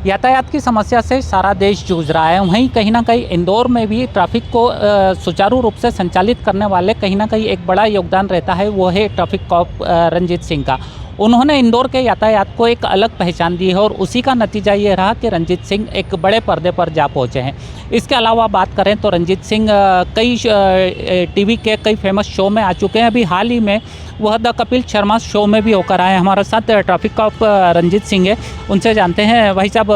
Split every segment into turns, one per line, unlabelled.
यातायात की समस्या से सारा देश जूझ रहा है। वहीं कहीं न कहीं इंदौर में भी ट्रैफ़िक को सुचारू रूप से संचालित करने वाले कहीं न कहीं एक बड़ा योगदान रहता है, वो है ट्रैफ़िक कॉप रंजीत सिंह का। उन्होंने इंदौर के यातायात को एक अलग पहचान दी है और उसी का नतीजा ये रहा कि रंजीत सिंह एक बड़े पर्दे पर जा पहुँचे हैं। इसके अलावा बात करें तो रंजीत सिंह कई टीवी के कई फेमस शो में आ चुके हैं। अभी हाल ही में वह द कपिल शर्मा शो में भी होकर आए हैं। हमारे साथ ट्रैफ़िक कॉप रंजीत सिंह है, उनसे जानते हैं। भाई साहब,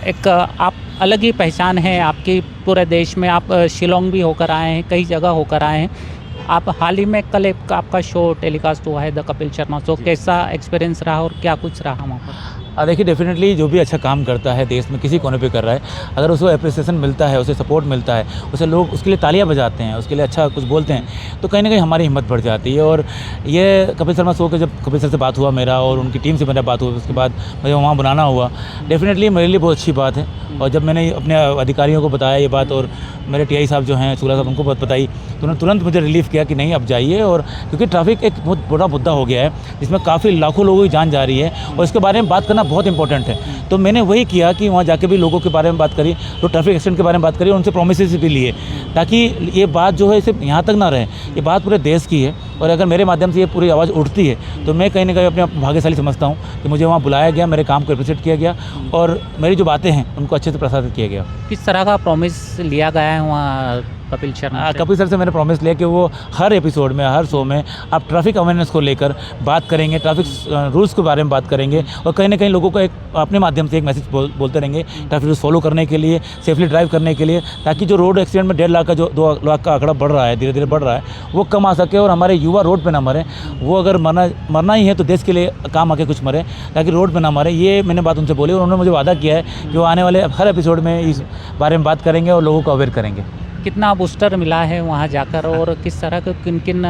एक आप अलग ही पहचान है आपकी पूरे देश में। आप शिलोंग भी होकर आए हैं, कई जगह होकर आए हैं। आप हाल ही में कल एक आपका शो टेलीकास्ट हुआ है द कपिल शर्मा शो, कैसा एक्सपीरियंस रहा और क्या कुछ रहा वहाँ पर?
देखिए, डेफ़िनेटली जो भी अच्छा काम करता है देश में किसी कोने पे कर रहा है, अगर उसको एप्रिसिएशन मिलता है, उसे सपोर्ट मिलता है, उसे लोग उसके लिए तालियां बजाते हैं, उसके लिए अच्छा कुछ बोलते हैं, तो कहीं ना कहीं हमारी हिम्मत बढ़ जाती है। और ये कपिल शर्मा शो के जब कपिल सर से बात हुआ मेरा और उनकी टीम से मेरा बात हुआ, उसके बाद मुझे वहाँ बनाना हुआ, डेफ़िनेटली मेरे लिए बहुत अच्छी बात है। और जब मैंने अपने अधिकारियों को बताया ये बात और मेरे टीआई साहब जो हैं शुक्ला साहब, उनको बात बताई, तो उन्होंने तुरंत मुझे रिलीफ़ किया कि नहीं, अब जाइए। और क्योंकि ट्रैफ़िक एक बहुत बड़ा मुद्दा हो गया है जिसमें काफ़ी लाखों लोगों की जान जा रही है और इसके बारे में बात करना बहुत इंपॉर्टेंट है। तो मैंने वही किया कि वहाँ जाके भी लोगों के बारे में बात करी, तो ट्रैफिक एक्सीडेंट के बारे में बात करी, उनसे प्रोमिसेस भी लिए, ताकि ये बात जो है सिर्फ यहाँ तक ना रहे, ये बात पूरे देश की है। और अगर मेरे माध्यम से ये पूरी आवाज़ उठती है तो मैं कहीं ना कहीं अपने भाग्यशाली समझता हूँ कि मुझे वहाँ बुलाया गया, मेरे काम को अप्रिशिएट किया गया और मेरी जो बातें हैं उनको अच्छे से प्रसारित किया गया।
किस तरह का प्रॉमिस लिया गया है वहाँ कपिल शर्मा से?
कपिल सर से मैंने प्रॉमिस लिया कि वो हर एपिसोड में, हर शो में आप ट्रैफिक अवेयरनेस को लेकर बात करेंगे, ट्रैफिक रूल्स के बारे में बात करेंगे और कहीं ना कहीं लोगों को एक अपने माध्यम से एक मैसेज बोलते रहेंगे ट्रैफिक रूल्स फॉलो करने के लिए, सेफली ड्राइव करने के लिए, ताकि जो रोड एक्सीडेंट में 1.5 लाख का जो 2 लाख का आंकड़ा बढ़ रहा है, धीरे धीरे बढ़ रहा है, वो कम आ सके और हमारे युवा रोड पर ना मरे। वो अगर मरना ही है तो देश के लिए काम आके कुछ मरे, ताकि रोड पर ना मरे। ये मैंने बात उनसे बोली और उन्होंने मुझे वादा किया है कि वो आने वाले हर एपिसोड में इस बारे में बात करेंगे और लोगों को अवेयर करेंगे।
कितना बूस्टर मिला है वहाँ जाकर और किस तरह के किन किन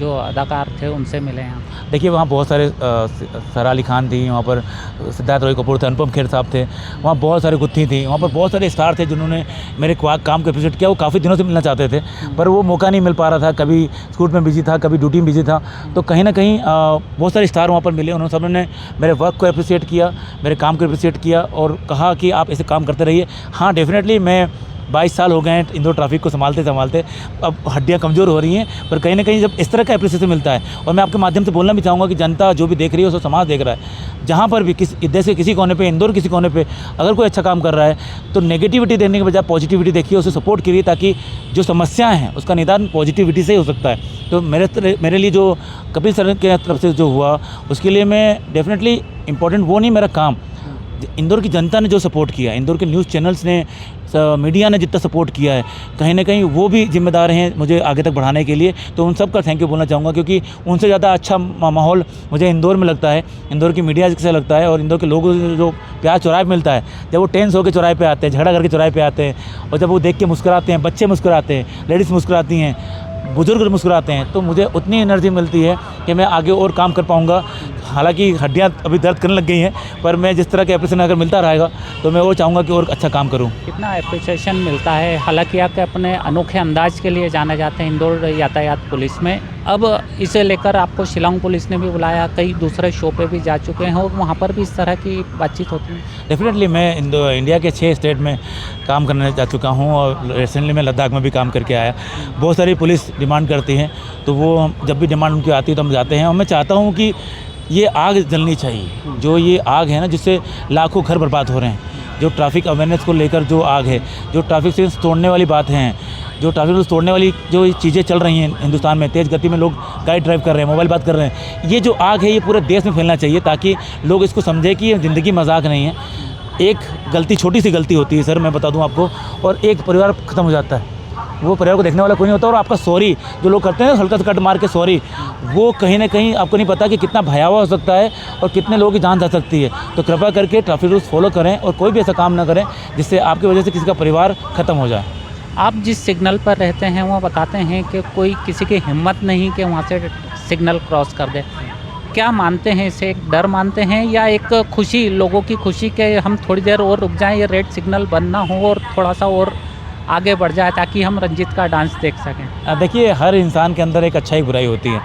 जो अदाकार थे उनसे मिले हैं?
देखिए, वहाँ बहुत सारे सारा अली खान थी, वहाँ पर सिद्धार्थ रॉय कपूर थे, अनुपम खेर साहब थे, वहाँ बहुत सारी गुत्थी थी, वहाँ पर बहुत सारे स्टार थे जिन्होंने मेरे काम को अप्रिशिएट किया। वो काफ़ी दिनों से मिलना चाहते थे पर वो मौका नहीं मिल पा रहा था, कभी स्कूट में बिजी था, कभी ड्यूटी में बिजी था। तो कहीं ना कहीं बहुत सारे स्टार वहाँ पर मिले, उन्होंने सब ने मेरे वर्क को अप्रिशिएट किया, मेरे काम को अप्रिशिएट किया और कहा कि आप ऐसे काम करते रहिए। हाँ, डेफिनेटली मैं 22 साल हो गए हैं इंदौर ट्रैफिक को संभालते, अब हड्डियां कमज़ोर हो रही हैं, पर कहीं ना कहीं जब इस तरह का एप्रिसिएशन मिलता है, और मैं आपके माध्यम से बोलना भी चाहूँगा कि जनता जो भी देख रही है उसको समाज देख रहा है, जहाँ पर भी देश के किसी कोने पे, इंदौर किसी कोने पे अगर कोई अच्छा काम कर रहा है तो नेगेटिविटी देने के बजाय पॉजिटिविटी देखिए, उसे सपोर्ट करिए, ताकि जो समस्याएँ हैं उसका निदान पॉजिटिविटी से ही हो सकता है। तो मेरे लिए जो कपिल सर के तरफ से जो हुआ उसके लिए मैं डेफिनेटली इम्पोर्टेंट वो नहीं, मेरा काम, इंदौर की जनता ने जो सपोर्ट किया, इंदौर के न्यूज़ चैनल्स ने, मीडिया ने जितना सपोर्ट किया है, कहीं ना कहीं वो भी जिम्मेदार हैं मुझे आगे तक बढ़ाने के लिए। तो उन सब का थैंक यू बोलना चाहूँगा, क्योंकि उनसे ज़्यादा अच्छा माहौल मुझे इंदौर में लगता है, इंदौर की मीडिया से लगता है और इंदौर के लोगों को जो प्यार चौराहे पे मिलता है, जब वो टेंस होकर चौराहे पे आते हैं, झगड़ा करके चौराहे पे आते हैं और जब वो देख के मुस्कुराते हैं, बच्चे मुस्कुराते हैं, लेडीज़ मुस्कुराती हैं, बुजुर्ग मुस्कुराते हैं, तो मुझे उतनी एनर्जी मिलती है कि मैं आगे और काम कर पाऊँगा। हालांकि हड्डियाँ अभी दर्द करने लग गई हैं, पर मैं जिस तरह का एप्रिसिएशन अगर मिलता रहेगा तो मैं और चाहूँगा कि और अच्छा काम करूँ।
कितना एप्रिसिएशन मिलता है? हालांकि आप अपने अनोखे अंदाज के लिए जाने जाते हैं इंदौर यातायात पुलिस में। अब इसे लेकर आपको शिलोंग पुलिस ने भी बुलाया, कई दूसरे शो पे भी जा चुके हैं और वहाँ पर भी इस तरह की बातचीत होती है?
डेफिनेटली मैं इंडिया के 6 स्टेट में काम करने जा चुका हूँ और रिसेंटली मैं लद्दाख में भी काम करके आया। बहुत सारी पुलिस डिमांड करती हैं, तो वो जब भी डिमांड उनकी आती है तो हम जाते हैं। और मैं चाहता हूँ कि ये आग जलनी चाहिए, जो ये आग है ना जिससे लाखों घर बर्बाद हो रहे हैं, जो ट्रैफिक अवेयरनेस को लेकर जो आग है, जो ट्रैफिक सेंस तोड़ने वाली बात हैं, जो ट्रैफिक रूल्स तोड़ने वाली जो चीज़ें चल रही हैं हिंदुस्तान में, तेज़ गति में लोग गाड़ी ड्राइव कर रहे हैं, मोबाइल बात कर रहे हैं, ये जो आग है ये पूरे देश में फैलना चाहिए, ताकि लोग इसको समझें कि ये ज़िंदगी मजाक नहीं है। एक गलती, छोटी सी गलती होती है सर, मैं बता दूं आपको, और एक परिवार ख़त्म हो जाता है। वो परिवार को देखने वाला कोई नहीं होता। और आपका सॉरी जो लोग करते हैं हल्का सा कट मार के सॉरी, वो कहीं ना कहीं आपको नहीं पता कि कितना भयावह हो सकता है और कितने लोगों की जान जा सकती है। तो कृपया करके ट्रैफिक रूल्स फॉलो करें और कोई भी ऐसा काम ना करें जिससे आपकी वजह से किसी का परिवार ख़त्म हो जाए।
आप जिस सिग्नल पर रहते हैं वो बताते हैं कि कोई किसी की हिम्मत नहीं कि वहाँ से सिग्नल क्रॉस कर दे। क्या मानते हैं इसे? एक डर मानते हैं या एक खुशी, लोगों की खुशी के हम थोड़ी देर और रुक जाएं, ये रेड सिग्नल बंद ना हो और थोड़ा सा और आगे बढ़ जाए ताकि हम रंजीत का डांस देख सकें?
देखिए, हर इंसान के अंदर एक अच्छाई बुराई होती है।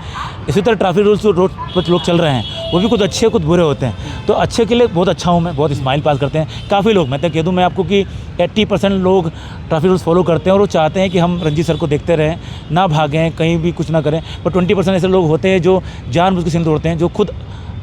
इसी तरह ट्रैफिक रूल्स जो रोड पर लोग चल रहे हैं वो भी कुछ अच्छे कुछ बुरे होते हैं। तो अच्छे के लिए बहुत अच्छा हूँ मैं, बहुत स्माइल पास करते हैं काफ़ी लोग। मैं तो कह दूँ मैं आपको कि 80% लोग ट्रैफिक रूल्स फॉलो करते हैं और वो चाहते हैं कि हम रंजीत सर को देखते रहें, ना भागें, कहीं भी कुछ ना करें। पर 20% ऐसे लोग होते हैं जो जानबूझ के सिंध तोड़ते हैं, जो खुद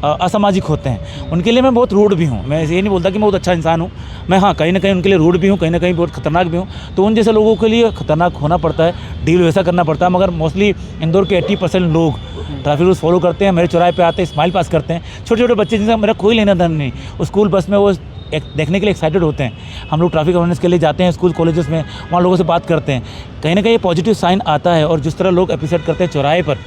असामाजिक होते हैं। उनके लिए मैं बहुत रूड भी हूँ। मैं ये नहीं बोलता कि मैं बहुत अच्छा इंसान हूँ। मैं हाँ, कहीं न कहीं उनके लिए रूड भी हूँ, कहीं न कहीं बहुत खतरनाक भी हूँ। तो उन जैसे लोगों के लिए खतरनाक होना पड़ता है, डील वैसा करना पड़ता है। मगर मोस्टली इंदौर के 80% लोग ट्रैफिक रूल्स फॉलो करते हैं, मेरे चौराहे पे आते हैं, स्माइल पास करते हैं। छोटे-छोटे बच्चे जिनसे मेरा कोई लेना-देना नहीं, वो स्कूल बस में वो एक देखने के लिए एक्साइटेड होते हैं। हम लोग ट्रैफिक अवेयरनेस के लिए जाते हैं स्कूल कॉलेजेस में, वहाँ लोगों से बात करते हैं। कहीं न कहीं पॉजिटिव साइन आता है। और जिस तरह लोग एप्रिशिएट करते हैं चौराहे पर,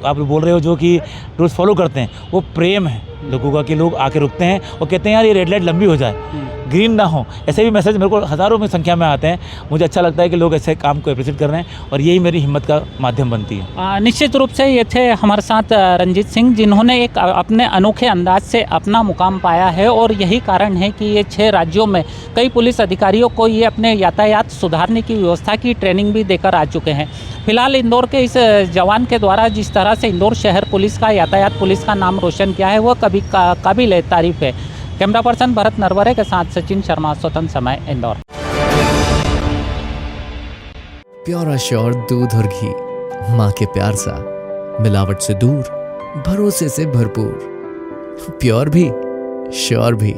आप बोल रहे हो जो कि रूल्स फॉलो करते हैं, वो प्रेम है लोगों का कि लोग आके रुकते हैं और कहते हैं यार ये रेड लाइट लंबी हो जाए, ग्रीन ना हो। ऐसे भी मैसेज मेरे को हज़ारों में संख्या में आते हैं। मुझे अच्छा लगता है कि लोग ऐसे काम को अप्रिशिएट कर रहे हैं और यही मेरी हिम्मत का माध्यम बनती है।
निश्चित रूप से ये थे हमारे साथ रंजीत सिंह, जिन्होंने एक अपने अनोखे अंदाज से अपना मुकाम पाया है। और यही कारण है कि ये 6 राज्यों में कई पुलिस अधिकारियों को ये अपने यातायात सुधारने की व्यवस्था की ट्रेनिंग भी देकर आ चुके हैं। फिलहाल इंदौर के इस जवान के द्वारा जिस तरह से इंदौर शहर पुलिस का, यातायात पुलिस का नाम रोशन किया है, वह कभी काबिल तारीफ है। कैमरा पर्सन भरत नरवरे के साथ सचिन शर्मा, स्वतंत्र समय, इंदौर।
प्योर एश्योर दूध और घी, माँ के प्यार सा, मिलावट से दूर, भरोसे से भरपूर, प्योर भी श्योर भी।